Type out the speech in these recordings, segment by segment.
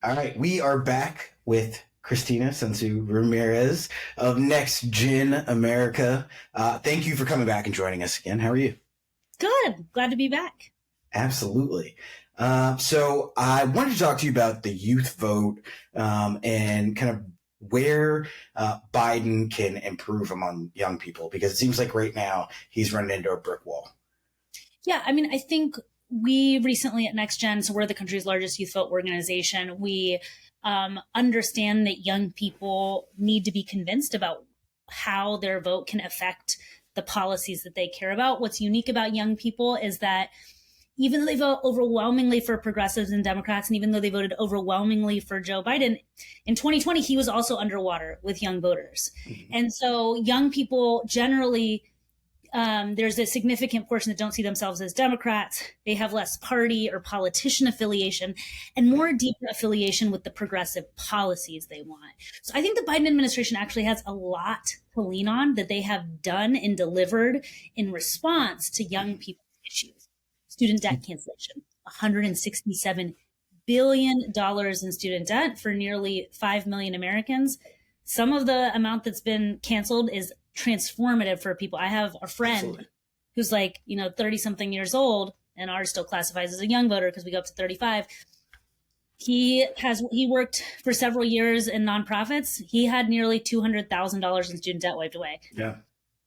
All right, we are back with Cristina Ramirez of Next Gen America. Thank you for coming back and joining us again. How are you? Good. Glad to be back. Absolutely. So I wanted to talk to you about the youth vote and kind of where Biden can improve among young people, because it seems like right now he's running into a brick wall. Yeah, I mean, I think we recently at Next Gen, so we're the country's largest youth vote organization, we understand that young people need to be convinced about how their vote can affect the policies that they care about. What's unique about young people is that even though they vote overwhelmingly for progressives and Democrats, and even though they voted overwhelmingly for Joe Biden, in 2020, he was also underwater with young voters. Mm-hmm. And so young people generally, there's a significant portion that don't see themselves as Democrats. They have less party or politician affiliation and more deeper affiliation with the progressive policies they want. So I think the Biden administration actually has a lot to lean on that they have done and delivered in response to young people's issues. Student debt cancellation, $167 billion in student debt for nearly 5 million Americans. Some of the amount that's been canceled is transformative for people. I have a friend who's 30 something years old, and ours still classifies as a young voter because we go up to 35. He worked for several years in nonprofits. He had nearly $200,000 in student debt wiped away. Yeah.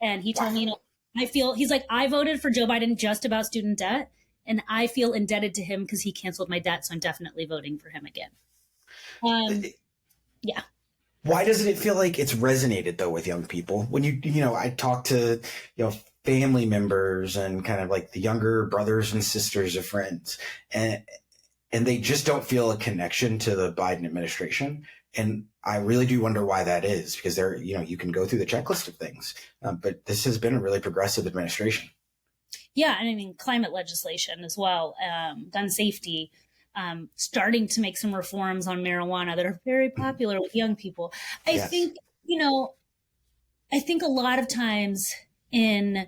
And he told me, he's like, I voted for Joe Biden just about student debt, and I feel indebted to him because he canceled my debt. So I'm definitely voting for him again. Yeah. Why doesn't it feel like it's resonated though with young people? When I talk to, family members and kind of like the younger brothers and sisters of friends, and they just don't feel a connection to the Biden administration. And I really do wonder why that is, because you can go through the checklist of things, but this has been a really progressive administration. Yeah. And I mean, climate legislation as well, gun safety, starting to make some reforms on marijuana that are very popular with young people. I think a lot of times in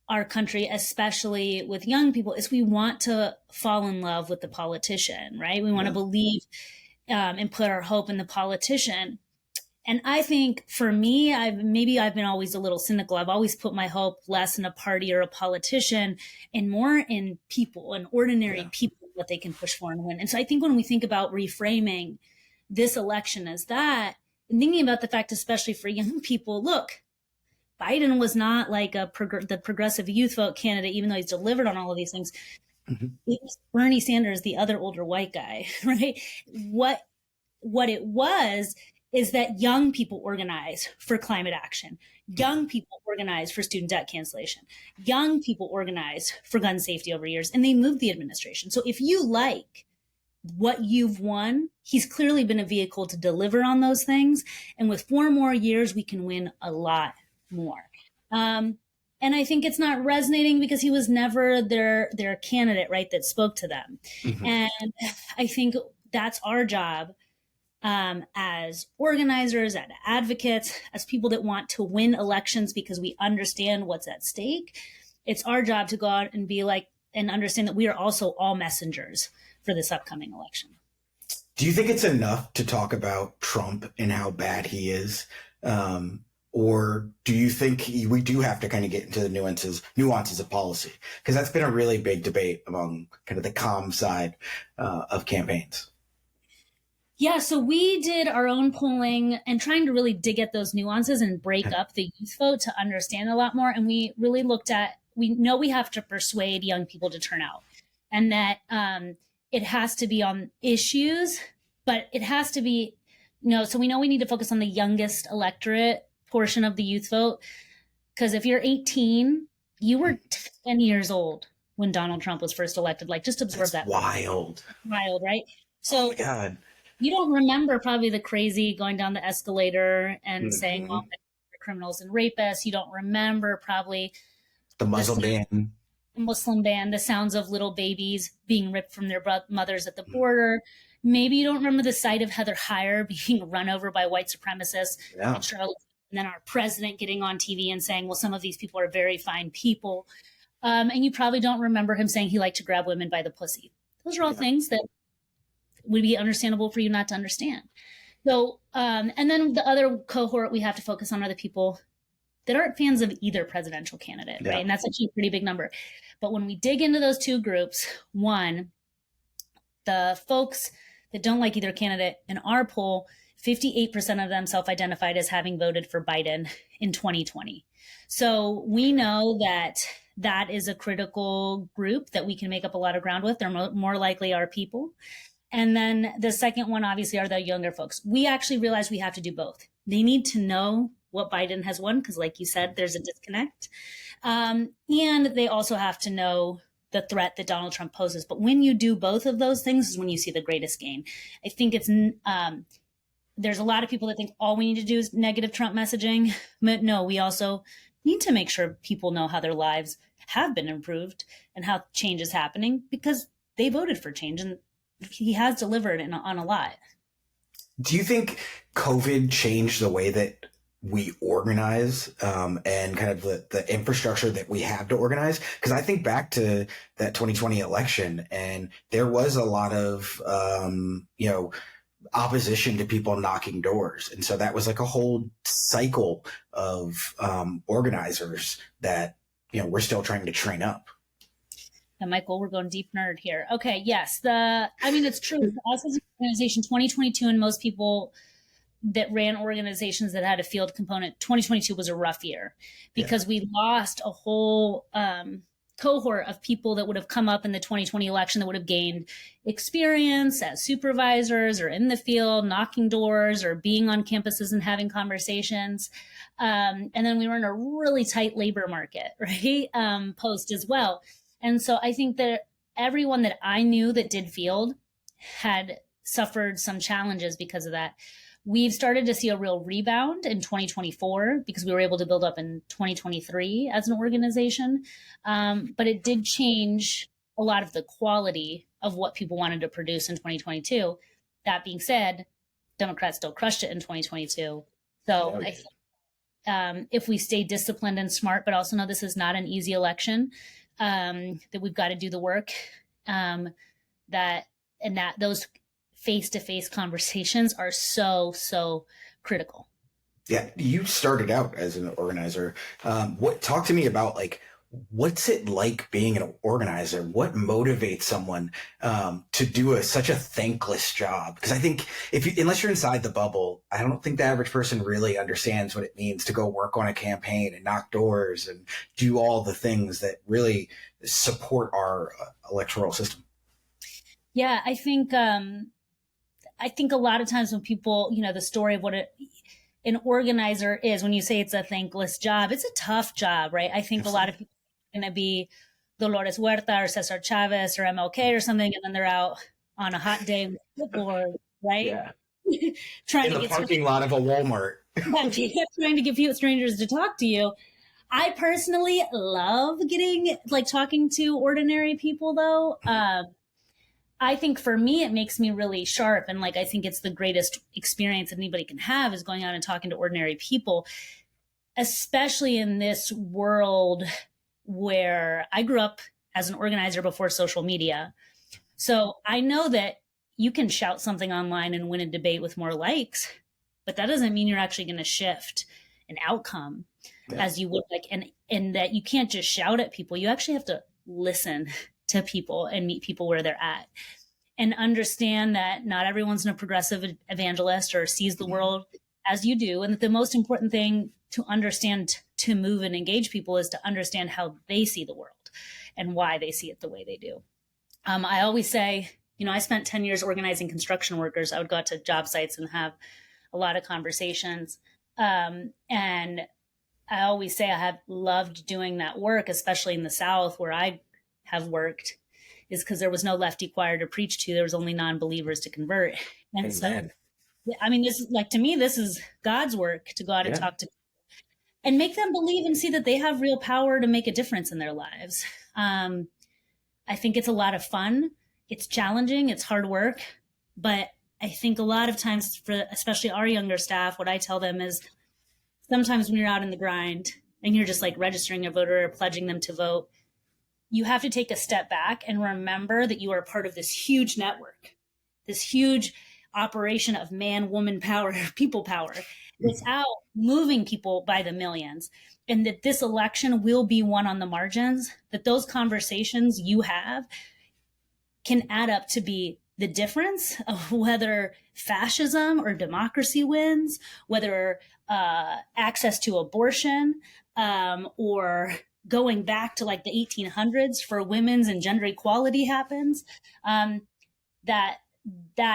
our country, especially with young people, is we want to fall in love with the politician, right? We want to believe and put our hope in the politician. And I think for me, I've been always a little cynical. I've always put my hope less in a party or a politician and more in people and ordinary people, what they can push for and win. And so I think when we think about reframing this election as that, and thinking about the fact, especially for young people, look, Biden was not like the progressive youth vote candidate, even though he's delivered on all of these things. Mm-hmm. It was Bernie Sanders, the other older white guy, right? What it was is that young people organize for climate action. Young people organize for student debt cancellation. Young people organize for gun safety over years, and they moved the administration. So if you like what you've won, he's clearly been a vehicle to deliver on those things. And with 4 more years, we can win a lot more. And I think it's not resonating because he was never their candidate, right, that spoke to them. Mm-hmm. And I think that's our job as organizers, as advocates, as people that want to win elections because we understand what's at stake. It's our job to go out and be like, and understand that we are also all messengers for this upcoming election. Do you think it's enough to talk about Trump and how bad he is? Or do you think we do have to kind of get into the nuances of policy? Because that's been a really big debate among kind of the comm side of campaigns. Yeah, so we did our own polling and trying to really dig at those nuances and break up the youth vote to understand a lot more. And we really we know we have to persuade young people to turn out, and that it has to be on issues, but it has to be, so we know we need to focus on the youngest electorate portion of the youth vote. Because if you're 18, you were 10 years old when Donald Trump was first elected. Like, just absorb that. Wild, right? So, oh my God. You don't remember probably the crazy going down the escalator and saying, well, they're criminals and rapists. You don't remember probably the Muslim ban, the sounds of little babies being ripped from their mothers at the border. Maybe you don't remember the sight of Heather Heyer being run over by white supremacists in Charlotte, and then our president getting on TV and saying, well, some of these people are very fine people. And you probably don't remember him saying he liked to grab women by the pussy. Those are all things that would be understandable for you not to understand. So, and then the other cohort we have to focus on are the people that aren't fans of either presidential candidate, right? And that's actually a pretty big number. But when we dig into those two groups, one, the folks that don't like either candidate in our poll, 58% of them self-identified as having voted for Biden in 2020. So we know that that is a critical group that we can make up a lot of ground with. They're more likely our people. And then the second one, obviously, are the younger folks. We actually realize we have to do both. They need to know what Biden has won, because like you said, there's a disconnect. And they also have to know the threat that Donald Trump poses. But when you do both of those things is when you see the greatest gain. I think it's there's a lot of people that think all we need to do is negative Trump messaging. But no, we also need to make sure people know how their lives have been improved and how change is happening, because they voted for change and he has delivered on a lot. Do you think COVID changed the way that we organize and kind of the infrastructure that we have to organize? Because I think back to that 2020 election, and there was a lot of, opposition to people knocking doors. And so that was like a whole cycle of organizers that, we're still trying to train up. And Michael, we're going deep nerd here. Okay, yes. It's true. For us as an organization, 2022 and most people that ran organizations that had a field component, 2022 was a rough year because we lost a whole cohort of people that would have come up in the 2020 election that would have gained experience as supervisors or in the field, knocking doors or being on campuses and having conversations. And then we were in a really tight labor market, right? Post as well. And so I think that everyone that I knew that did field had suffered some challenges because of that. We've started to see a real rebound in 2024 because we were able to build up in 2023 as an organization. But it did change a lot of the quality of what people wanted to produce in 2022. That being said, Democrats still crushed it in 2022. So I think if we stay disciplined and smart, but also know this is not an easy election, that we've got to do the work, that those face-to-face conversations are so critical. Yeah, you started out as an organizer. Talk to me about what's it like being an organizer? What motivates someone to do such a thankless job? Because I think unless you're inside the bubble, I don't think the average person really understands what it means to go work on a campaign and knock doors and do all the things that really support our electoral system. Yeah, I think a lot of times when people, the story of what an organizer is, when you say it's a thankless job, it's a tough job, right? I think a lot of people are going to be Dolores Huerta or Cesar Chavez or MLK or something, and then they're out on a hot day with a clipboard, right? Yeah. Trying in to the get parking lot of a Walmart. trying to get strangers to talk to you. I personally love talking to ordinary people, though. I think for me, it makes me really sharp. And I think it's the greatest experience anybody can have is going out and talking to ordinary people, especially in this world where I grew up as an organizer before social media. So I know that you can shout something online and win a debate with more likes, but that doesn't mean you're actually going to shift an outcome as you would and that you can't just shout at people. You actually have to listen to people and meet people where they're at and understand that not everyone's a progressive evangelist or sees the world as you do. And that the most important thing to understand to move and engage people is to understand how they see the world and why they see it the way they do. I always say, I spent 10 years organizing construction workers. I would go out to job sites and have a lot of conversations. And I always say I have loved doing that work, especially in the South where I have worked, is because there was no lefty choir to preach to. There was only non-believers to convert. And Amen. So, this is to me, this is God's work to go out and talk to people and make them believe and see that they have real power to make a difference in their lives. I think it's a lot of fun. It's challenging. It's hard work. But I think a lot of times for especially our younger staff, what I tell them is sometimes when you're out in the grind and you're just registering a voter or pledging them to vote, you have to take a step back and remember that you are part of this huge network this huge operation of man, woman power, people power without moving people by the millions. And that this election will be won on the margins, that those conversations you have can add up to be the difference of whether fascism or democracy wins, whether access to abortion or going back to like the 1800s for women's and gender equality happens. That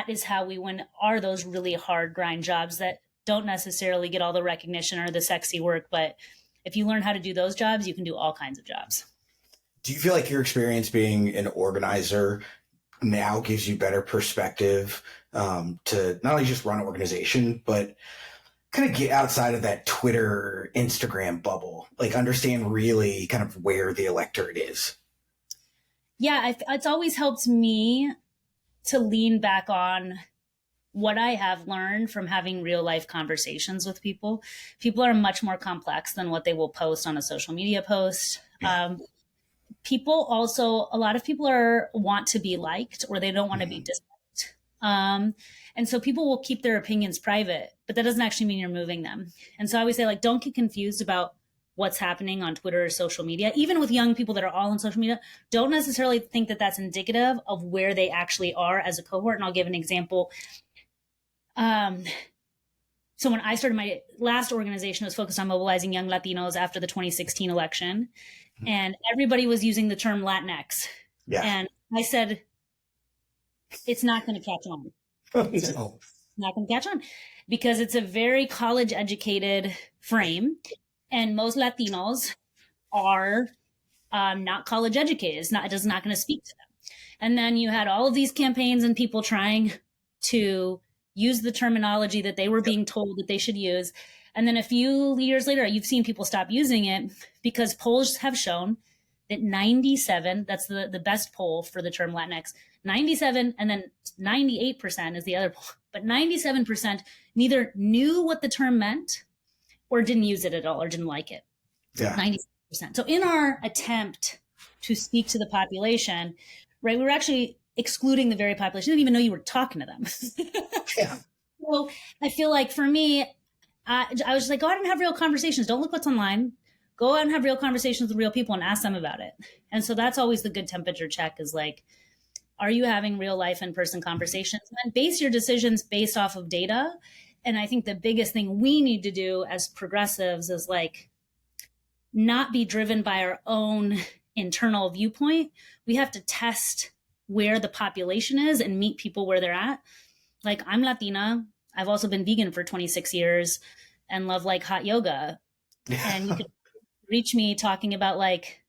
is how we win, are those really hard grind jobs that don't necessarily get all the recognition or the sexy work. But if you learn how to do those jobs, you can do all kinds of jobs. Do you feel like your experience being an organizer now gives you better perspective to not only just run an organization, but kind of get outside of that Twitter, Instagram bubble, like understand really kind of where the electorate is? Yeah, it's always helped me to lean back on what I have learned from having real life conversations with people. People are much more complex than what they will post on a social media post. Yeah. People also, a lot of people want to be liked, or they don't want to be disliked. And so people will keep their opinions private, but that doesn't actually mean you're moving them. And so I always say, like, don't get confused about what's happening on Twitter or social media. Even with young people that are all on social media, don't necessarily think that that's indicative of where they actually are as a cohort. And I'll give an example. So when I started my last organization, it was focused on mobilizing young Latinos after the 2016 election. And everybody was using the term Latinx. Yeah. And I said, it's not going to catch on. It's not going to catch on because it's a very college educated frame. And most Latinos are not college educated. It is not going to speak to them. And then you had all of these campaigns and people trying to use the terminology that they were being told that they should use. And then a few years later, you've seen people stop using it because polls have shown that 97, that's the best poll for the term Latinx, 97, and then 98% is the other poll, but 97% neither knew what the term meant or didn't use it at all or didn't like it. Yeah. 97%. So in our attempt to speak to the population, right, we were actually excluding the very population. Didn't even know you were talking to them. Yeah. So I feel like for me, I was just like, go out and have real conversations. Don't look what's online. Go out and have real conversations with real people and ask them about it. And so that's always the good temperature check is like, are you having real life in-person conversations? And base your decisions based off of data. And I think the biggest thing we need to do as progressives is like not be driven by our own internal viewpoint. We have to test where the population is and meet people where they're at. Like, I'm Latina. I've also been vegan for 26 years and love like hot yoga. And you could reach me talking about like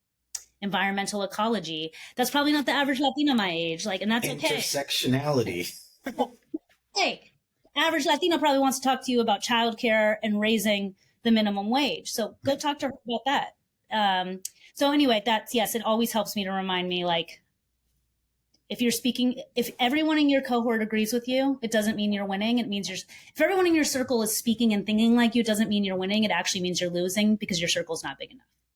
environmental ecology. That's probably not the average Latina my age. Like, and that's okay. Intersectionality. Hey, average Latina probably wants to talk to you about childcare and raising the minimum wage. So go talk to her about that. So anyway, that's, yes, it always helps me to remind me, like, if everyone in your cohort agrees with you, it doesn't mean you're winning. It means if everyone in your circle is speaking and thinking like you, it doesn't mean you're winning. It actually means you're losing because your circle's not big enough.